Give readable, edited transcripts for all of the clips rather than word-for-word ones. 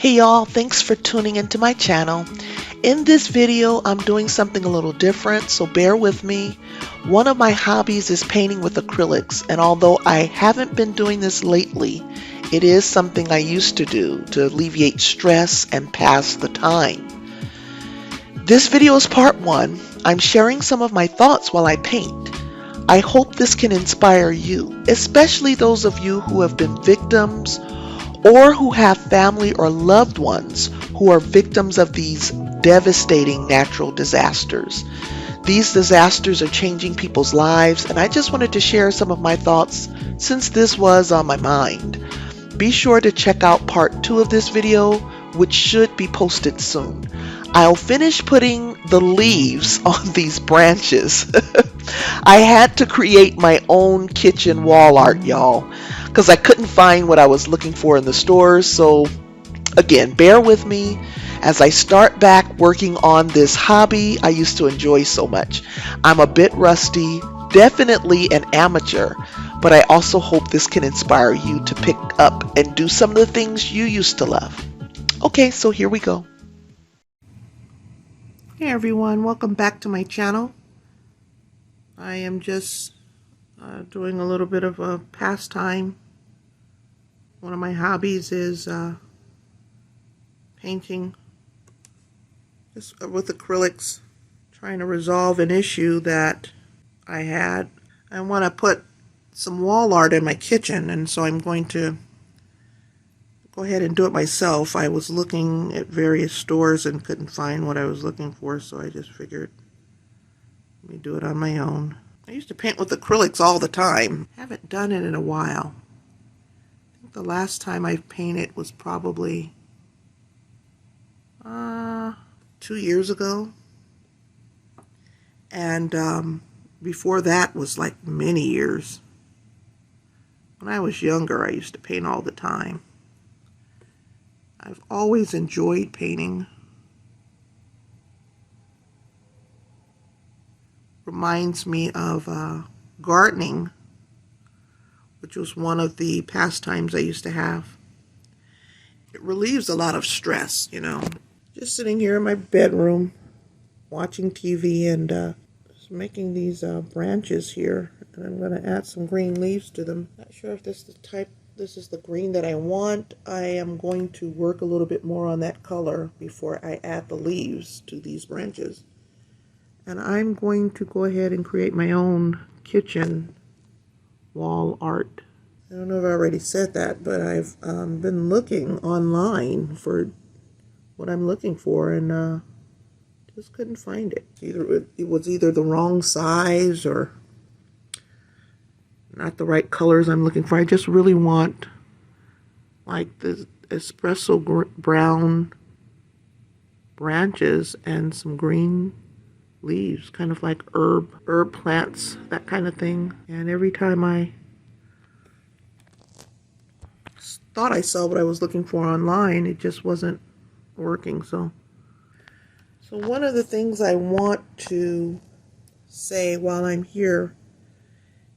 Hey y'all, thanks for tuning into my channel. In this video, I'm doing something a little different, so bear with me. One of my hobbies is painting with acrylics, and although I haven't been doing this lately, it is something I used to do to alleviate stress and pass the time. This video is part one. I'm sharing some of my thoughts while I paint. I hope this can inspire you, especially those of you who have been victims or who have family or loved ones who are victims of these devastating natural disasters. These disasters are changing people's lives, and I just wanted to share some of my thoughts since this was on my mind. Be sure to check out part 2 of this video, which should be posted soon. I'll finish putting the leaves on these branches. I had to create my own kitchen wall art, y'all, because I couldn't find what I was looking for in the stores. So again, bear with me as I start back working on this hobby I used to enjoy so much. I'm a bit rusty, definitely an amateur, but I also hope this can inspire you to pick up and do some of the things you used to love. Okay, so here we go. Hey everyone, welcome back to my channel. I am just doing a little bit of a pastime. One of my hobbies is painting just with acrylics, trying to resolve an issue that I had. I want to put some wall art in my kitchen, and so I'm going to go ahead and do it myself. I was looking at various stores and couldn't find what I was looking for, so I just figured let me do it on my own. I used to paint with acrylics all the time. Haven't done it in a while. I think the last time I painted was probably 2 years ago. And before that was like many years. When I was younger, I used to paint all the time. I've always enjoyed painting. Reminds me of gardening, which was one of the pastimes I used to have. It relieves a lot of stress, you know. Just sitting here in my bedroom, watching TV and just making these branches here. And I'm going to add some green leaves to them. Not sure if this is the green that I want. I am going to work a little bit more on that color before I add the leaves to these branches. And I'm going to go ahead and create my own kitchen wall art. I don't know if I already said that, but I've been looking online for what I'm looking for, and just couldn't find it. It was either the wrong size or not the right colors I'm looking for. I just really want like the espresso brown branches and some green leaves, kind of like herb plants, that kind of thing. And every time I thought I saw what I was looking for online, it just wasn't working. So one of the things I want to say while I'm here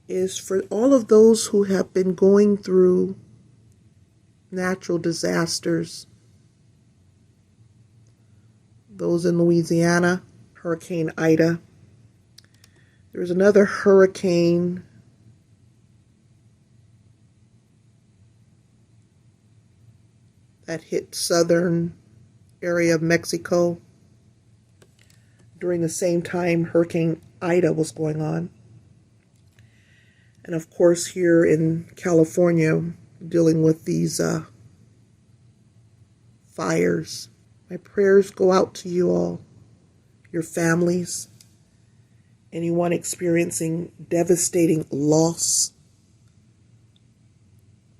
is for all of those who have been going through natural disasters, those in Louisiana, Hurricane Ida. There was another hurricane that hit southern area of Mexico during the same time Hurricane Ida was going on. And of course here in California, dealing with these fires. My prayers go out to you all, your families, anyone experiencing devastating loss.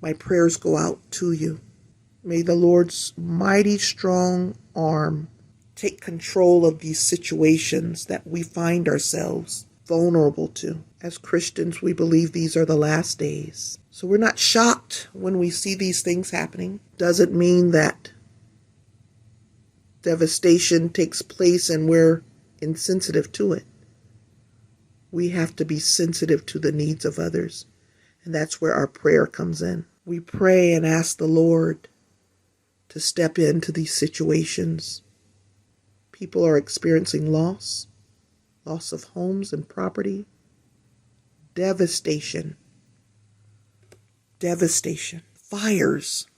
My prayers go out to you. May the Lord's mighty strong arm take control of these situations that we find ourselves vulnerable to. As Christians, we believe these are the last days. So we're not shocked when we see these things happening. Doesn't mean that devastation takes place and we're insensitive to it. We have to be sensitive to the needs of others. And that's where our prayer comes in. We pray and ask the Lord to step into these situations. People are experiencing loss of homes and property, devastation, fires.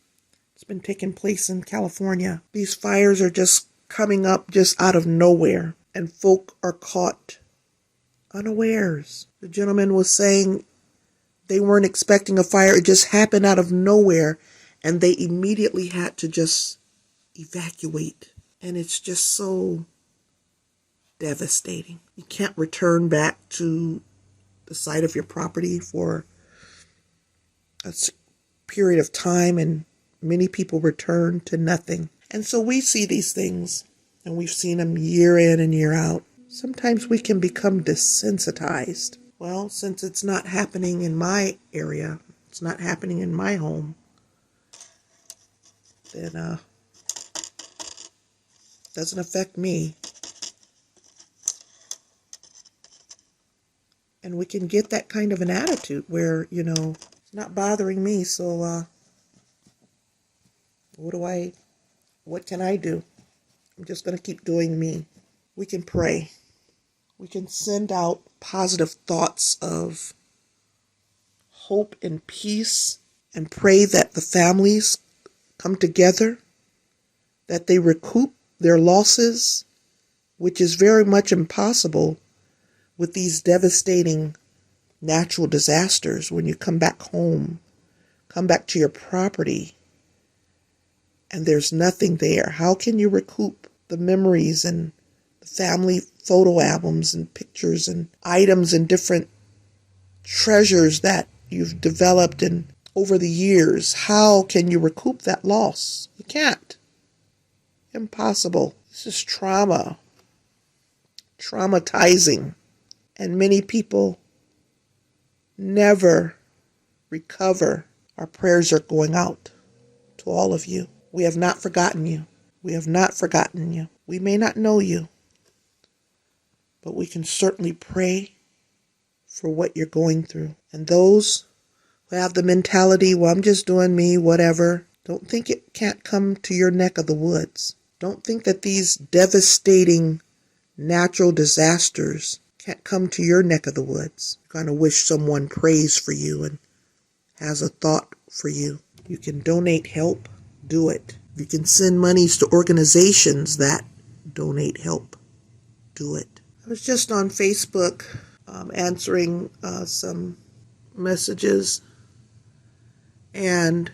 It's been taking place in California. These fires are just coming up just out of nowhere, and folk are caught unawares. The gentleman was saying they weren't expecting a fire. It just happened out of nowhere, and they immediately had to just evacuate. And it's just so devastating. You can't return back to the site of your property for a period of time, and many people return to nothing. And so we see these things, and we've seen them year in and year out. Sometimes we can become desensitized. Well, since it's not happening in my area, it's not happening in my home, then it doesn't affect me. And we can get that kind of an attitude where, it's not bothering me, so what can I do? I'm just going to keep doing me. We can pray. We can send out positive thoughts of hope and peace, and pray that the families come together, that they recoup their losses, which is very much impossible with these devastating natural disasters. When you come back home, come back to your property, and there's nothing there. How can you recoup the memories and the family photo albums and pictures and items and different treasures that you've developed over the years? How can you recoup that loss? You can't. Impossible. This is trauma. Traumatizing. And many people never recover. Our prayers are going out to all of you. We have not forgotten you. We have not forgotten you. We may not know you, but we can certainly pray for what you're going through. And those who have the mentality, well, I'm just doing me, whatever, don't think it can't come to your neck of the woods. Don't think that these devastating natural disasters can't come to your neck of the woods. You're going to wish someone prays for you and has a thought for you. You can donate help. Do it. You can send monies to organizations that donate help. Do it. I was just on Facebook answering some messages, and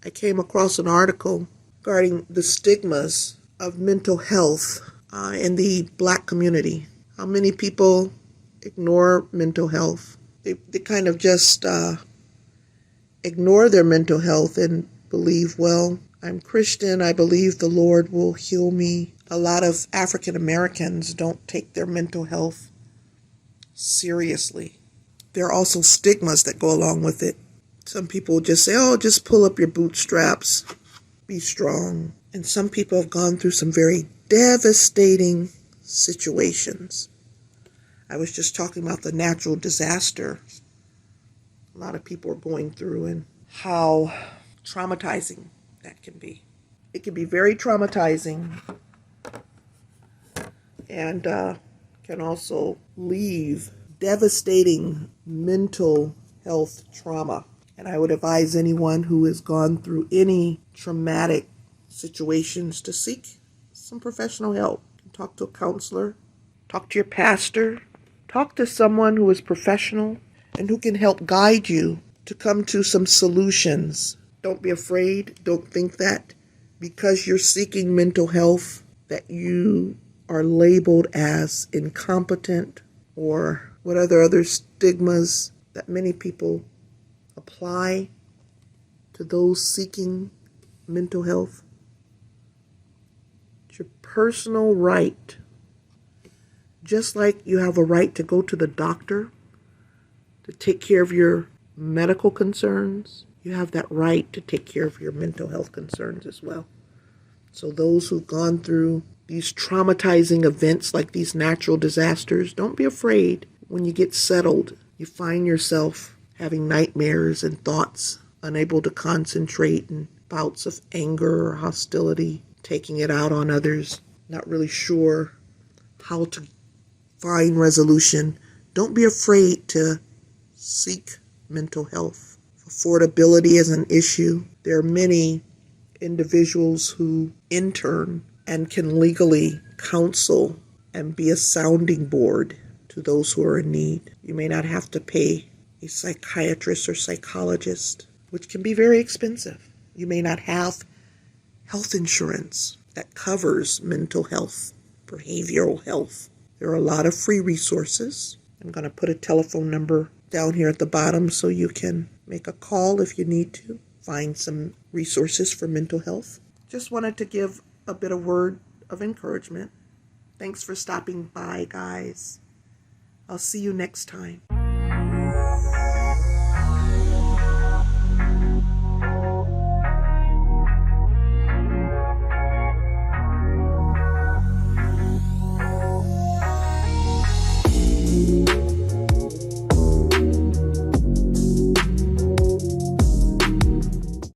I came across an article regarding the stigmas of mental health in the Black community. How many people ignore mental health? They kind of just ignore their mental health and believe, well, I'm Christian, I believe the Lord will heal me. A lot of African Americans don't take their mental health seriously. There are also stigmas that go along with it. Some people just say, oh, just pull up your bootstraps, be strong. And some people have gone through some very devastating situations. I was just talking about the natural disaster a lot of people are going through and how traumatizing that can be. It can be very traumatizing, and can also leave devastating mental health trauma. And I would advise anyone who has gone through any traumatic situations to seek some professional help. Talk to a counselor, talk to your pastor, talk to someone who is professional and who can help guide you to come to some solutions. Don't be afraid. Don't think that because you're seeking mental health that you are labeled as incompetent, or what other stigmas that many people apply to those seeking mental health. It's your personal right. Just like you have a right to go to the doctor to take care of your medical concerns, you have that right to take care of your mental health concerns as well. So those who've gone through these traumatizing events like these natural disasters, don't be afraid. When you get settled, you find yourself having nightmares and thoughts, unable to concentrate, and bouts of anger or hostility, taking it out on others, not really sure how to find resolution, don't be afraid to seek mental health. Affordability is an issue. There are many individuals who intern and can legally counsel and be a sounding board to those who are in need. You may not have to pay a psychiatrist or psychologist, which can be very expensive. You may not have health insurance that covers mental health, behavioral health. There are a lot of free resources. I'm going to put a telephone number down here at the bottom so you can make a call if you need to find some resources for mental health. Just wanted to give a bit of word of encouragement. Thanks for stopping by, guys. I'll see you next time.